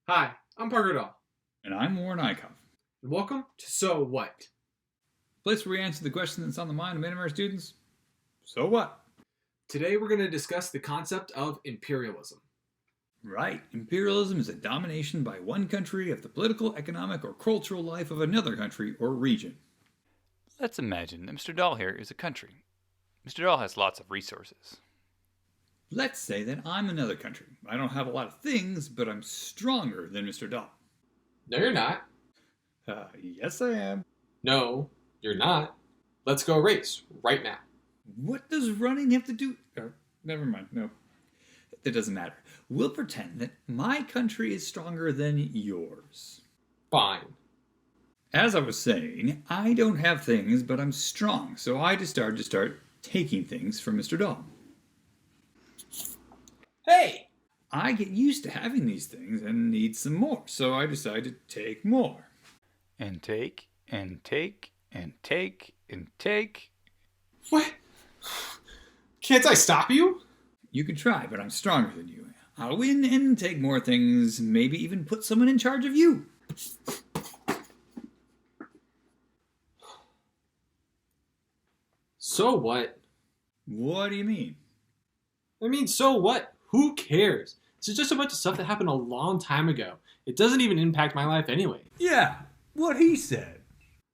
Hi, I'm Parker Dahl, And I'm Warren Eichhoff. and welcome to So What? Place where we answer the question that's on the mind of many of our students. So what? Today we're going to discuss the concept of imperialism. Right. Imperialism is a domination by one country of the political, economic, or cultural life of another country or region. Let's imagine that Mr. Dahl here is a country. Mr. Dahl has lots of resources. Let's say that I'm another country. I don't have a lot of things, but I'm stronger than Mr. Dahl. No, you're not. Yes, I am. No, you're not. Let's go race right now. What does running have to do? Never mind. No. It doesn't matter. We'll pretend that my country is stronger than yours. Fine. As I was saying, I don't have things, but I'm strong, so I decided to start taking things from Mr. Dahl. Hey! I get used to having these things and need some more, so I decided to take more. And take, and take, and take, and take. What? Can't I stop you? You can try, but I'm stronger than you. I'll win and take more things, maybe even put someone in charge of you. So what? What do you mean? I mean, so what? Who cares? This is just a bunch of stuff that happened a long time ago. It doesn't even impact my life anyway. Yeah, what he said.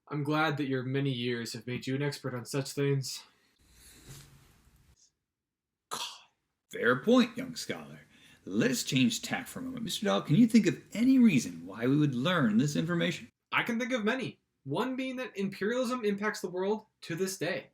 I'm glad that your many years have made you an expert on such things. Fair point, young scholar. Let us change tack for a moment. Mr. Dahl, can you think of any reason why we would learn this information? I can think of many. One being that imperialism impacts the world to this day.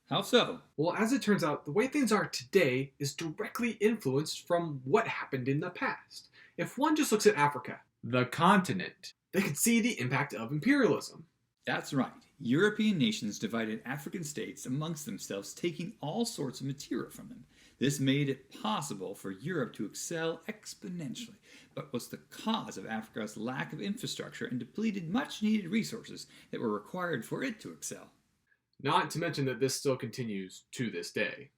How so? Well, as it turns out, the way things are today is directly influenced from what happened in the past. If one just looks at Africa, the continent, they can see the impact of imperialism. That's right. European nations divided African states amongst themselves, taking all sorts of material from them. This made it possible for Europe to excel exponentially, but was the cause of Africa's lack of infrastructure and depleted much needed resources that were required for it to excel. Not to mention that this still continues to this day.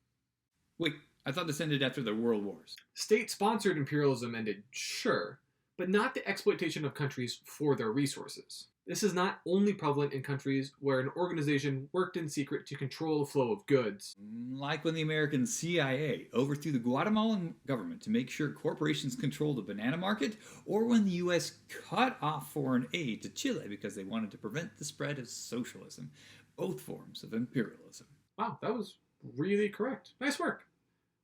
Wait, I thought this ended after the World Wars. State-sponsored imperialism ended, sure, but not the exploitation of countries for their resources. This is not only prevalent in countries where an organization worked in secret to control the flow of goods. Like when the American CIA overthrew the Guatemalan government to make sure corporations controlled the banana market, or when the US cut off foreign aid to Chile because they wanted to prevent the spread of socialism. Both forms of imperialism. Wow, that was really correct. Nice work.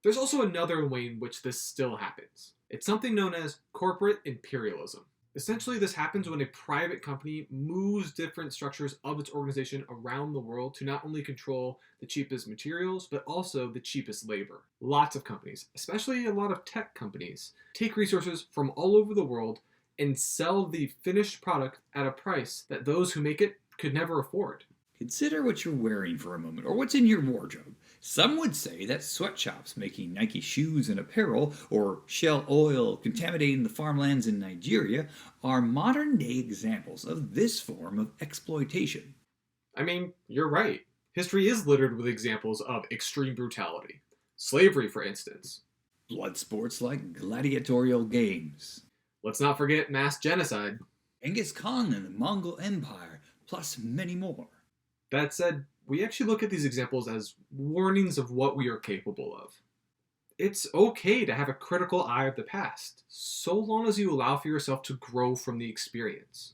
There's also another way in which this still happens. It's something known as corporate imperialism. Essentially, this happens when a private company moves different structures of its organization around the world to not only control the cheapest materials, but also the cheapest labor. Lots of companies, especially a lot of tech companies, take resources from all over the world and sell the finished product at a price that those who make it could never afford. Consider what you're wearing for a moment, or what's in your wardrobe. Some would say that sweatshops making Nike shoes and apparel, or Shell Oil contaminating the farmlands in Nigeria, are modern-day examples of this form of exploitation. I mean, you're right. History is littered with examples of extreme brutality. Slavery, for instance. Blood sports like gladiatorial games. Let's not forget mass genocide. Genghis Khan and the Mongol Empire, plus many more. That said, we actually look at these examples as warnings of what we are capable of. It's okay to have a critical eye of the past, so long as you allow for yourself to grow from the experience.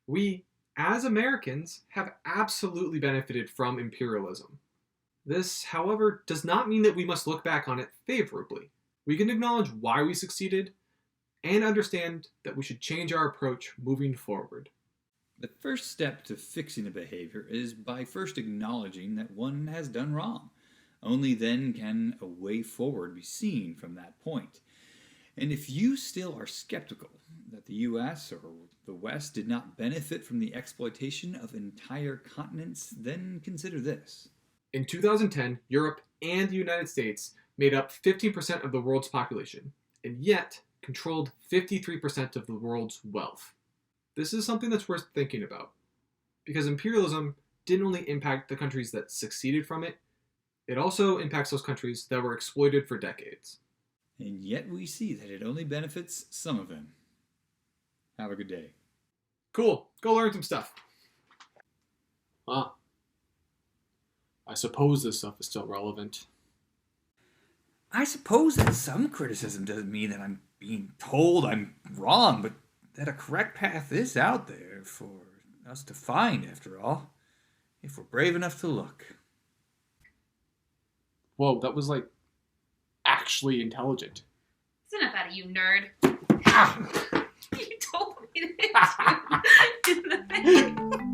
We, as Americans, have absolutely benefited from imperialism. This, however, does not mean that we must look back on it favorably. We can acknowledge why we succeeded and understand that we should change our approach moving forward. The first step to fixing a behavior is by first acknowledging that one has done wrong. Only then can a way forward be seen from that point. And if you still are skeptical that the US or the West did not benefit from the exploitation of entire continents, then consider this. In 2010, Europe and the United States made up 15% of the world's population, and yet controlled 53% of the world's wealth. This is something that's worth thinking about, because imperialism didn't only impact the countries that succeeded from it, it also impacts those countries that were exploited for decades. And yet we see that it only benefits some of them. Have a good day. Cool. Go learn some stuff. Huh. I suppose this stuff is still relevant. I suppose that some criticism doesn't mean that I'm being told I'm wrong, but that a correct path is out there for us to find, after all, if we're brave enough to look. Whoa, that was actually intelligent. That's enough out of you, nerd. You told me to hit you in the face.